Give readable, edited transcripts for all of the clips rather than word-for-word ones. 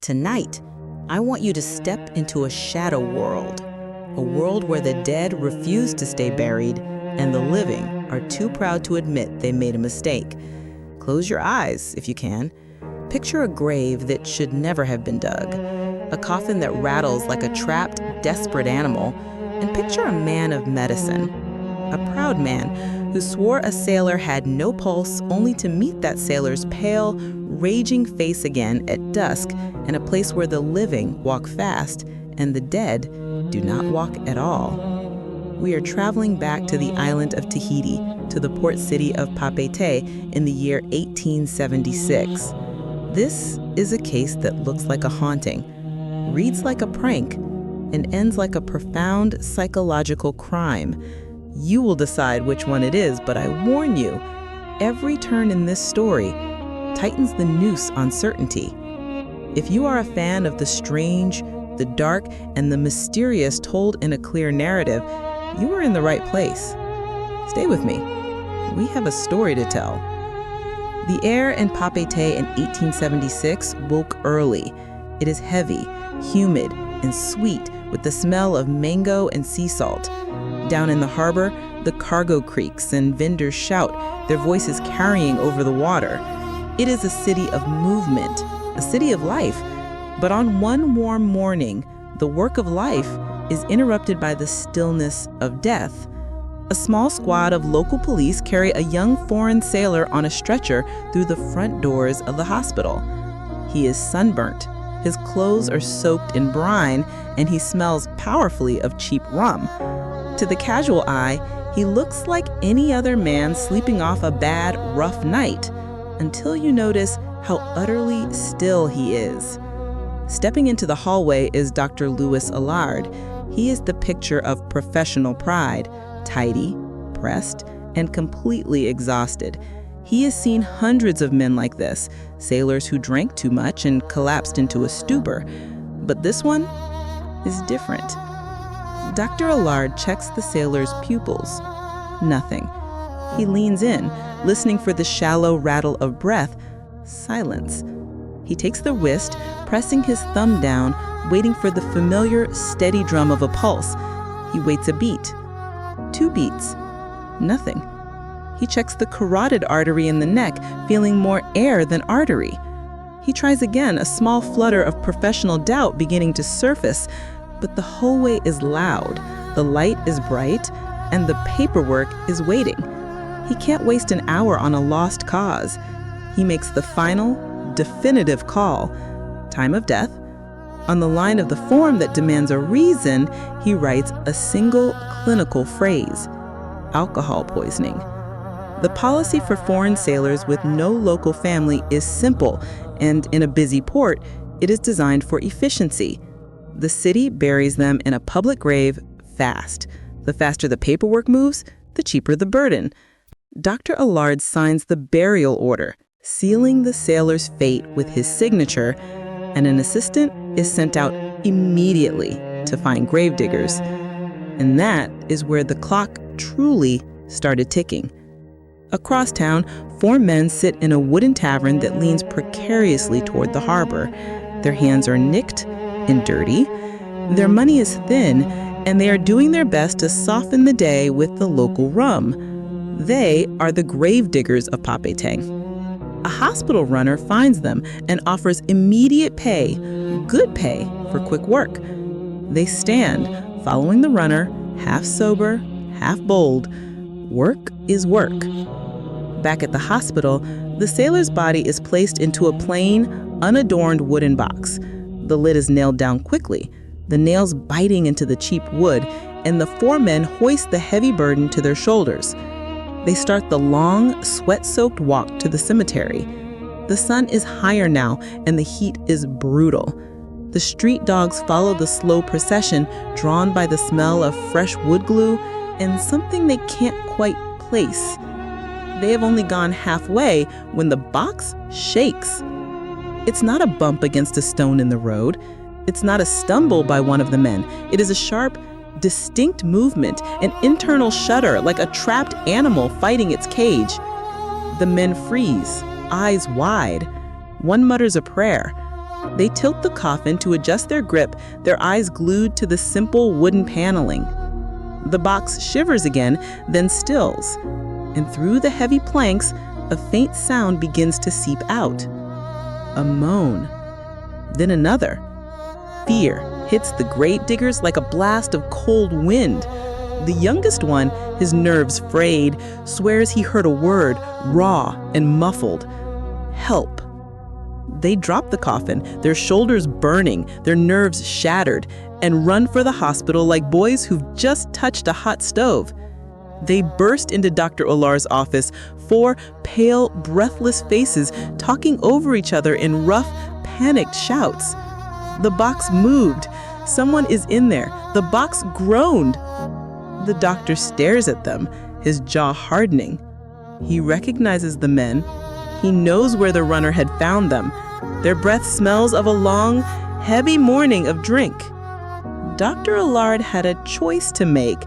Tonight, I want you to step into a shadow world, a world where the dead refuse to stay buried and the living are too proud to admit they made a mistake. Close your eyes, if you can. Picture a grave that should never have been dug, a coffin that rattles like a trapped, desperate animal, and picture a man of medicine, a proud man who swore a sailor had no pulse only to meet that sailor's pale, raging face again at dusk in a place where the living walk fast and the dead do not walk at all. We are traveling back to the island of Tahiti, to the port city of Papeete in the year 1876. This is a case that looks like a haunting, reads like a prank, and ends like a profound psychological crime. You will decide which one it is, but I warn you, every turn in this story tightens the noose on certainty. If you are a fan of the strange, the dark, and the mysterious told in a clear narrative, you are in the right place. Stay with me. We have a story to tell. The air in Papeete in 1876 woke early. It is heavy, humid, and sweet with the smell of mango and sea salt. Down in the harbor, the cargo creaks and vendors shout, their voices carrying over the water. It is a city of movement, a city of life. But on one warm morning, the work of life is interrupted by the stillness of death. A small squad of local police carry a young foreign sailor on a stretcher through the front doors of the hospital. He is sunburnt, his clothes are soaked in brine, and he smells powerfully of cheap rum. To the casual eye, he looks like any other man sleeping off a bad, rough night, until you notice how utterly still he is. Stepping into the hallway is Dr. Louis Allard. He is the picture of professional pride, tidy, pressed, and completely exhausted. He has seen hundreds of men like this, sailors who drank too much and collapsed into a stupor. But this one is different. Dr. Allard checks the sailor's pupils. Nothing. He leans in, listening for the shallow rattle of breath. Silence. He takes the wrist, pressing his thumb down, waiting for the familiar, steady drum of a pulse. He waits a beat. 2 beats. Nothing. He checks the carotid artery in the neck, feeling more air than artery. He tries again, a small flutter of professional doubt beginning to surface, but the hallway is loud, the light is bright, and the paperwork is waiting. He can't waste an hour on a lost cause. He makes the final, definitive call. Time of death. On the line of the form that demands a reason, he writes a single clinical phrase: alcohol poisoning. The policy for foreign sailors with no local family is simple, and in a busy port, it is designed for efficiency. The city buries them in a public grave fast. The faster the paperwork moves, the cheaper the burden. Dr. Allard signs the burial order, sealing the sailor's fate with his signature, and an assistant is sent out immediately to find gravediggers. And that is where the clock truly started ticking. Across town, 4 men sit in a wooden tavern that leans precariously toward the harbor. Their hands are nicked and dirty. Their money is thin, and they are doing their best to soften the day with the local rum. They are the gravediggers of Papeete. A hospital runner finds them and offers immediate pay, good pay, for quick work. They stand, following the runner, half sober, half bold. Work is work. Back at the hospital, the sailor's body is placed into a plain, unadorned wooden box. The lid is nailed down quickly, the nails biting into the cheap wood, and the 4 men hoist the heavy burden to their shoulders. They start the long, sweat-soaked walk to the cemetery. The sun is higher now, and the heat is brutal. The street dogs follow the slow procession, drawn by the smell of fresh wood glue and something they can't quite place. They have only gone halfway when the box shakes. It's not a bump against a stone in the road. It's not a stumble by one of the men. It is a sharp, distinct movement, an internal shudder like a trapped animal fighting its cage. The men freeze, eyes wide. One mutters a prayer. They tilt the coffin to adjust their grip, their eyes glued to the simple wooden paneling. The box shivers again, then stills, and through the heavy planks, a faint sound begins to seep out. A moan, then another. Fear hits the grave diggers like a blast of cold wind. The youngest one, his nerves frayed, swears he heard a word, raw and muffled. Help. They drop the coffin, their shoulders burning, their nerves shattered, and run for the hospital like boys who've just touched a hot stove. They burst into Dr. Olar's office, 4 pale, breathless faces talking over each other in rough, panicked shouts. The box moved. Someone is in there. The box groaned. The doctor stares at them, his jaw hardening. He recognizes the men. He knows where the runner had found them. Their breath smells of a long, heavy morning of drink. Dr. Allard had a choice to make,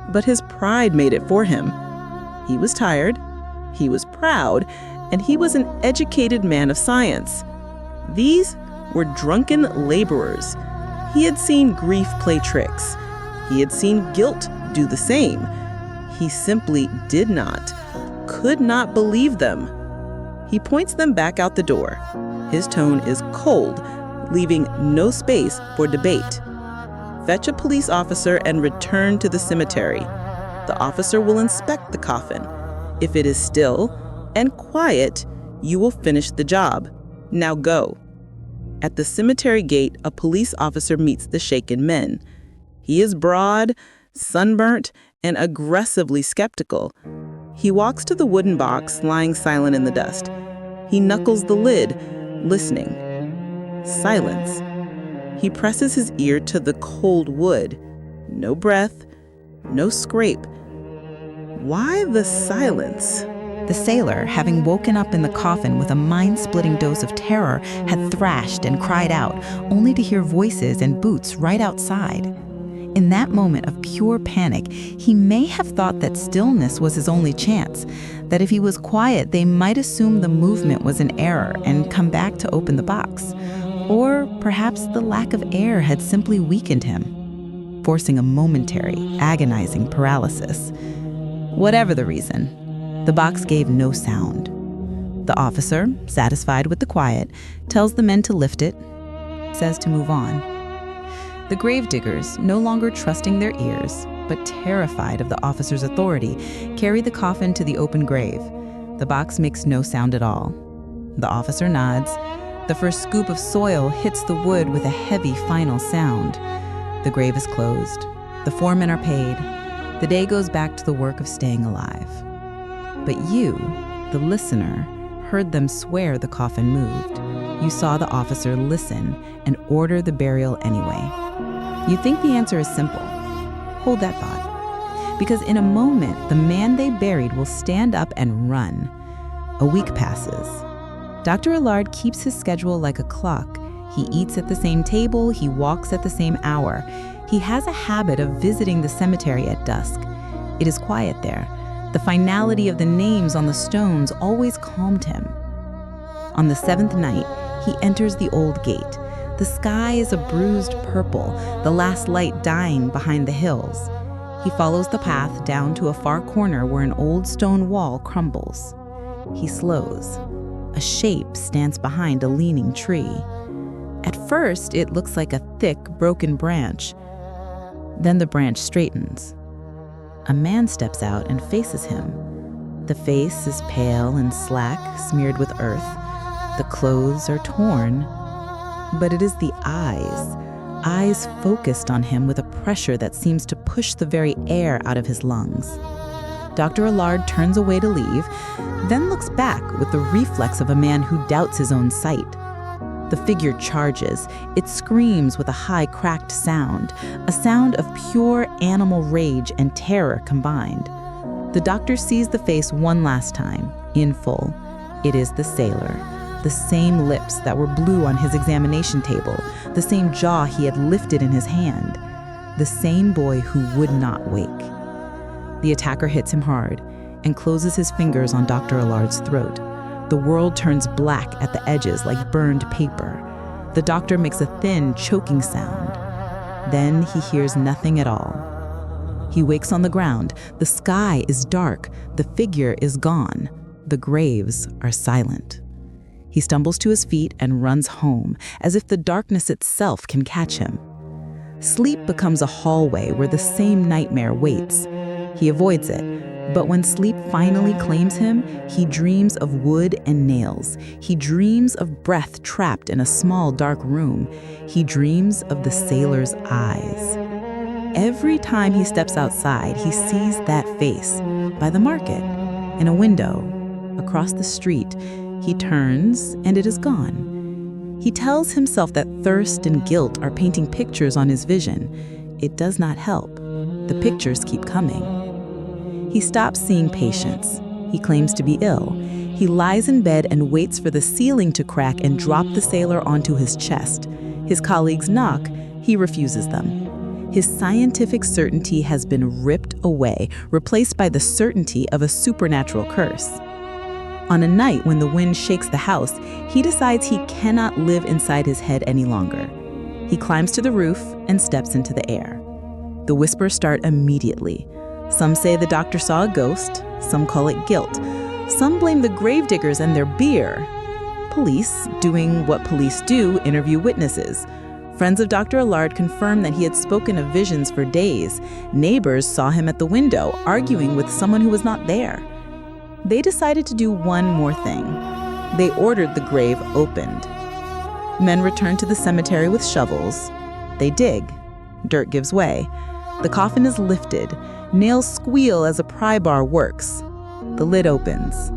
but his pride made it for him. He was tired, he was proud, and he was an educated man of science. These were drunken laborers. He had seen grief play tricks. He had seen guilt do the same. He simply did not, could not believe them. He points them back out the door. His tone is cold, leaving no space for debate. Fetch a police officer and return to the cemetery. The officer will inspect the coffin. If it is still and quiet, you will finish the job. Now go. At the cemetery gate, a police officer meets the shaken men. He is broad, sunburnt, and aggressively skeptical. He walks to the wooden box lying silent in the dust. He knuckles the lid, listening. Silence. He presses his ear to the cold wood. No breath, no scrape. Why the silence? The sailor, having woken up in the coffin with a mind-splitting dose of terror, had thrashed and cried out, only to hear voices and boots right outside. In that moment of pure panic, he may have thought that stillness was his only chance, that if he was quiet, they might assume the movement was an error and come back to open the box. Or perhaps the lack of air had simply weakened him, forcing a momentary, agonizing paralysis. Whatever the reason, the box gave no sound. The officer, satisfied with the quiet, tells the men to lift it, says to move on. The gravediggers, no longer trusting their ears, but terrified of the officer's authority, carry the coffin to the open grave. The box makes no sound at all. The officer nods. The first scoop of soil hits the wood with a heavy final sound. The grave is closed. The 4 men are paid. The day goes back to the work of staying alive. But you, the listener, heard them swear the coffin moved. You saw the officer listen and order the burial anyway. You think the answer is simple. Hold that thought. Because in a moment, the man they buried will stand up and run. A week passes. Dr. Allard keeps his schedule like a clock. He eats at the same table, he walks at the same hour. He has a habit of visiting the cemetery at dusk. It is quiet there. The finality of the names on the stones always calmed him. On the 7th night, he enters the old gate. The sky is a bruised purple, the last light dying behind the hills. He follows the path down to a far corner where an old stone wall crumbles. He slows. A shape stands behind a leaning tree. At first, it looks like a thick, broken branch. Then the branch straightens. A man steps out and faces him. The face is pale and slack, smeared with earth. The clothes are torn. But it is the eyes focused on him with a pressure that seems to push the very air out of his lungs. Dr. Allard turns away to leave, then looks back with the reflex of a man who doubts his own sight. The figure charges. It screams with a high, cracked sound, a sound of pure animal rage and terror combined. The doctor sees the face one last time, in full. It is the sailor. The same lips that were blue on his examination table, the same jaw he had lifted in his hand, the same boy who would not wake. The attacker hits him hard and closes his fingers on Dr. Allard's throat. The world turns black at the edges like burned paper. The doctor makes a thin, choking sound. Then he hears nothing at all. He wakes on the ground. The sky is dark. The figure is gone. The graves are silent. He stumbles to his feet and runs home, as if the darkness itself can catch him. Sleep becomes a hallway where the same nightmare waits. He avoids it, but when sleep finally claims him, he dreams of wood and nails. He dreams of breath trapped in a small dark room. He dreams of the sailor's eyes. Every time he steps outside, he sees that face by the market, in a window, across the street. He turns, and it is gone. He tells himself that thirst and guilt are painting pictures on his vision. It does not help. The pictures keep coming. He stops seeing patients. He claims to be ill. He lies in bed and waits for the ceiling to crack and drop the sailor onto his chest. His colleagues knock. He refuses them. His scientific certainty has been ripped away, replaced by the certainty of a supernatural curse. On a night when the wind shakes the house, he decides he cannot live inside his head any longer. He climbs to the roof and steps into the air. The whispers start immediately. Some say the doctor saw a ghost, some call it guilt. Some blame the gravediggers and their beer. Police, doing what police do, interview witnesses. Friends of Dr. Allard confirm that he had spoken of visions for days. Neighbors saw him at the window, arguing with someone who was not there. They decided to do one more thing. They ordered the grave opened. Men return to the cemetery with shovels. They dig. Dirt gives way. The coffin is lifted. Nails squeal as a pry bar works. The lid opens.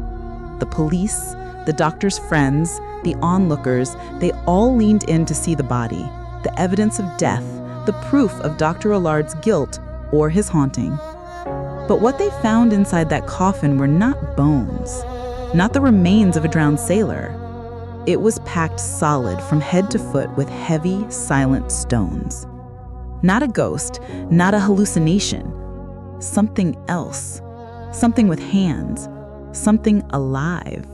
The police, the doctor's friends, the onlookers, they all leaned in to see the body, the evidence of death, the proof of Dr. Allard's guilt or his haunting. But what they found inside that coffin were not bones, not the remains of a drowned sailor. It was packed solid from head to foot with heavy, silent stones. Not a ghost, not a hallucination. Something else. Something with hands. Something alive.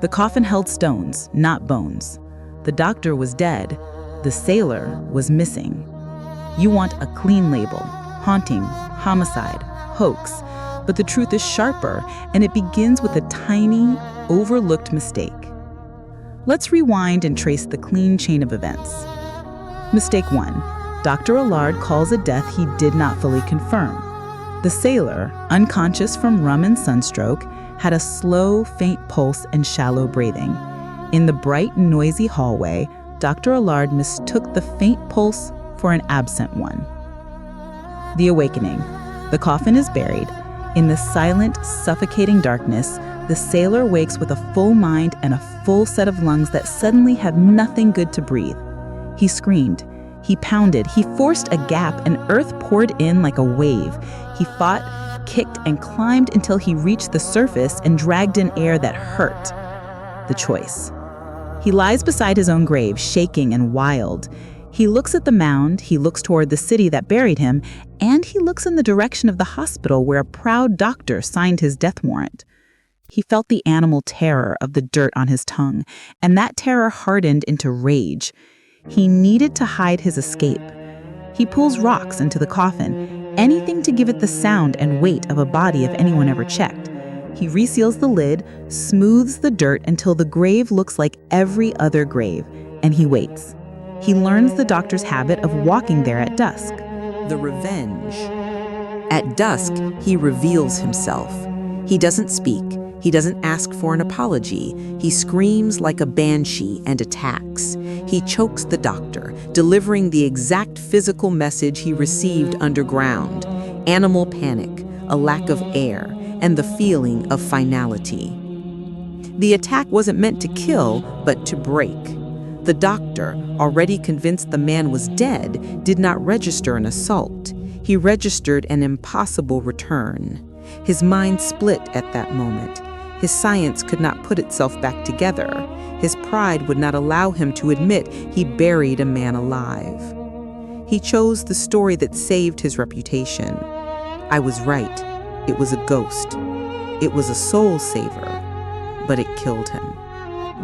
The coffin held stones, not bones. The doctor was dead. The sailor was missing. You want a clean label. Haunting, homicide, hoax, but the truth is sharper, and it begins with a tiny, overlooked mistake. Let's rewind and trace the clean chain of events. Mistake 1. Dr. Allard calls a death he did not fully confirm. The sailor, unconscious from rum and sunstroke, had a slow, faint pulse and shallow breathing. In the bright, noisy hallway, Dr. Allard mistook the faint pulse for an absent one. The awakening. The coffin is buried. In the silent, suffocating darkness, the sailor wakes with a full mind and a full set of lungs that suddenly have nothing good to breathe. He screamed. He pounded. He forced a gap, and earth poured in like a wave. He fought, kicked, and climbed until he reached the surface and dragged in air that hurt. The choice. He lies beside his own grave, shaking and wild. He looks at the mound, he looks toward the city that buried him, and he looks in the direction of the hospital where a proud doctor signed his death warrant. He felt the animal terror of the dirt on his tongue, and that terror hardened into rage. He needed to hide his escape. He pulls rocks into the coffin, anything to give it the sound and weight of a body if anyone ever checked. He reseals the lid, smooths the dirt until the grave looks like every other grave, and he waits. He learns the doctor's habit of walking there at dusk. The revenge. At dusk, he reveals himself. He doesn't speak. He doesn't ask for an apology. He screams like a banshee and attacks. He chokes the doctor, delivering the exact physical message he received underground: animal panic, a lack of air, and the feeling of finality. The attack wasn't meant to kill, but to break. The doctor, already convinced the man was dead, did not register an assault. He registered an impossible return. His mind split at that moment. His science could not put itself back together. His pride would not allow him to admit he buried a man alive. He chose the story that saved his reputation. I was right. It was a ghost. It was a soul saver, but it killed him.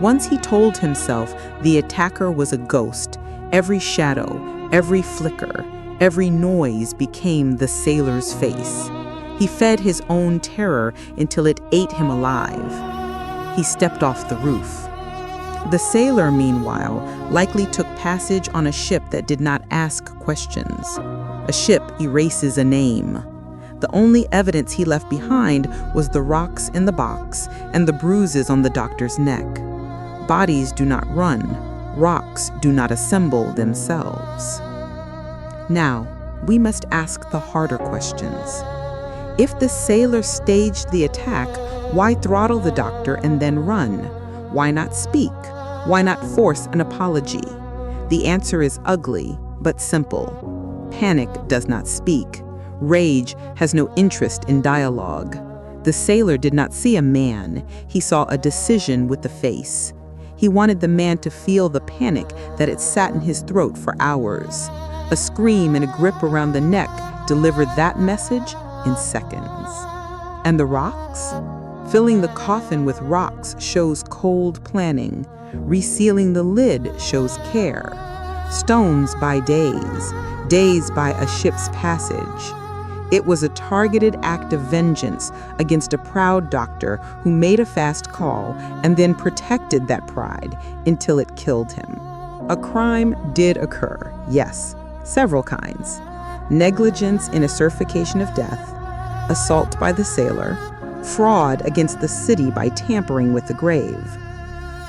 Once he told himself the attacker was a ghost, every shadow, every flicker, every noise became the sailor's face. He fed his own terror until it ate him alive. He stepped off the roof. The sailor, meanwhile, likely took passage on a ship that did not ask questions. A ship erases a name. The only evidence he left behind was the rocks in the box and the bruises on the doctor's neck. Bodies do not run. Rocks do not assemble themselves. Now, we must ask the harder questions. If the sailor staged the attack, why throttle the doctor and then run? Why not speak? Why not force an apology? The answer is ugly, but simple. Panic does not speak. Rage has no interest in dialogue. The sailor did not see a man. He saw a decision with the face. He wanted the man to feel the panic that had sat in his throat for hours. A scream and a grip around the neck delivered that message in seconds. And the rocks? Filling the coffin with rocks shows cold planning. Resealing the lid shows care. Stones by days, days by a ship's passage. It was a targeted act of vengeance against a proud doctor who made a fast call and then protected that pride until it killed him. A crime did occur, yes, several kinds. Negligence in acertification of death, assault by the sailor, fraud against the city by tampering with the grave.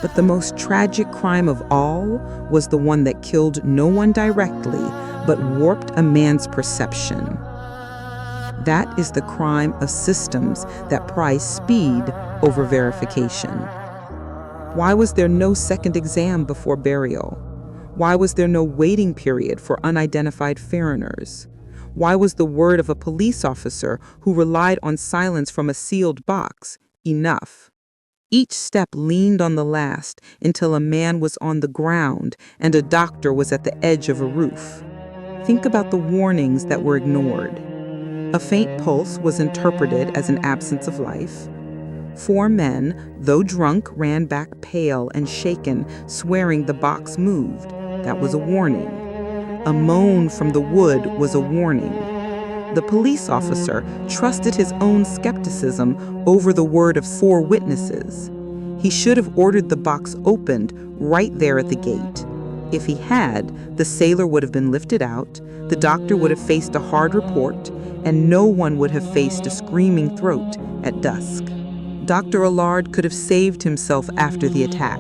But the most tragic crime of all was the one that killed no one directly, but warped a man's perception. That is the crime of systems that prize speed over verification. Why was there no second exam before burial? Why was there no waiting period for unidentified foreigners? Why was the word of a police officer who relied on silence from a sealed box enough? Each step leaned on the last until a man was on the ground and a doctor was at the edge of a roof. Think about the warnings that were ignored. A faint pulse was interpreted as an absence of life. 4 men, though drunk, ran back pale and shaken, swearing the box moved. That was a warning. A moan from the wood was a warning. The police officer trusted his own skepticism over the word of 4 witnesses. He should have ordered the box opened right there at the gate. If he had, the sailor would have been lifted out, the doctor would have faced a hard report, and no one would have faced a screaming throat at dusk. Dr. Allard could have saved himself after the attack.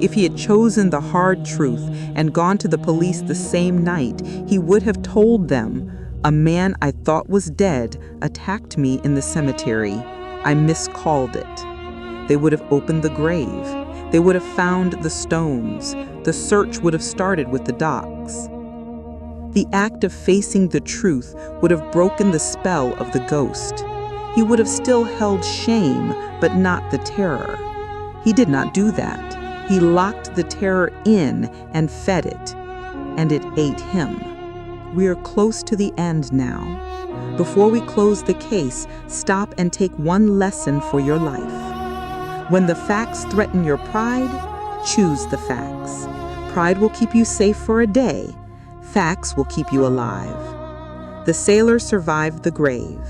If he had chosen the hard truth and gone to the police the same night, he would have told them, "A man I thought was dead attacked me in the cemetery. I miscalled it." They would have opened the grave. They would have found the stones. The search would have started with the docks. The act of facing the truth would have broken the spell of the ghost. He would have still held shame, but not the terror. He did not do that. He locked the terror in and fed it, and it ate him. We are close to the end now. Before we close the case, stop and take one lesson for your life. When the facts threaten your pride, choose the facts. Pride will keep you safe for a day. Facts will keep you alive. The sailor survived the grave.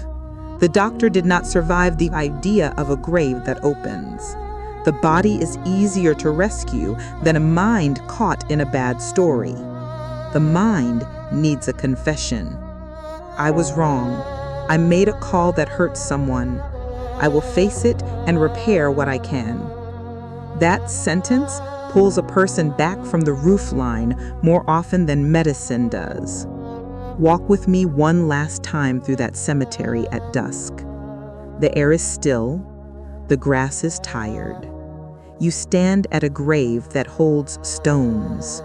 The doctor did not survive the idea of a grave that opens. The body is easier to rescue than a mind caught in a bad story. The mind needs a confession. I was wrong. I made a call that hurt someone. I will face it and repair what I can. That sentence pulls a person back from the roof line more often than medicine does. Walk with me one last time through that cemetery at dusk. The air is still. The grass is tired. You stand at a grave that holds stones.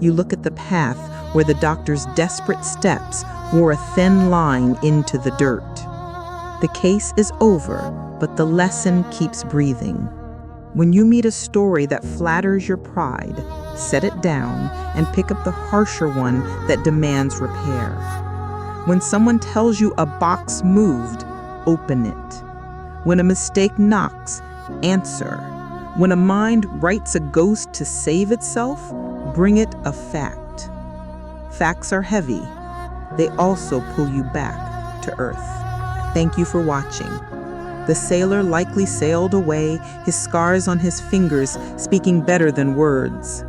You look at the path where the doctor's desperate steps wore a thin line into the dirt. The case is over, but the lesson keeps breathing. When you meet a story that flatters your pride, set it down and pick up the harsher one that demands repair. When someone tells you a box moved, open it. When a mistake knocks, answer. When a mind writes a ghost to save itself, bring it a fact. Facts are heavy. They also pull you back to earth. Thank you for watching. The sailor likely sailed away, his scars on his fingers speaking better than words.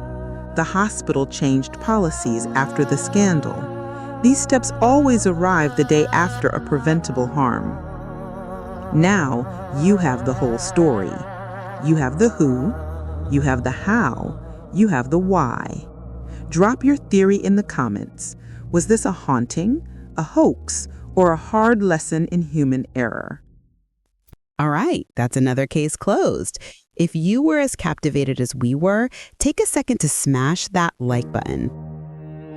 The hospital changed policies after the scandal. These steps always arrive the day after a preventable harm. Now you have the whole story. You have the who, you have the how, you have the why. Drop your theory in the comments. Was this a haunting, a hoax, or a hard lesson in human error? All right, that's another case closed. If you were as captivated as we were, take a second to smash that like button.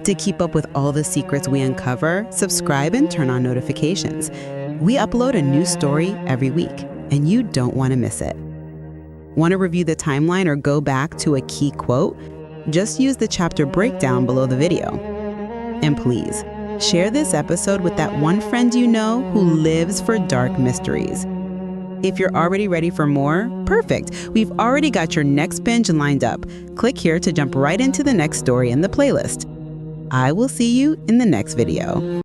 To keep up with all the secrets we uncover, subscribe and turn on notifications. We upload a new story every week, and you don't want to miss it. Want to review the timeline or go back to a key quote? Just use the chapter breakdown below the video. And please, share this episode with that one friend you know who lives for dark mysteries. If you're already ready for more, perfect. We've already got your next binge lined up. Click here to jump right into the next story in the playlist. I will see you in the next video.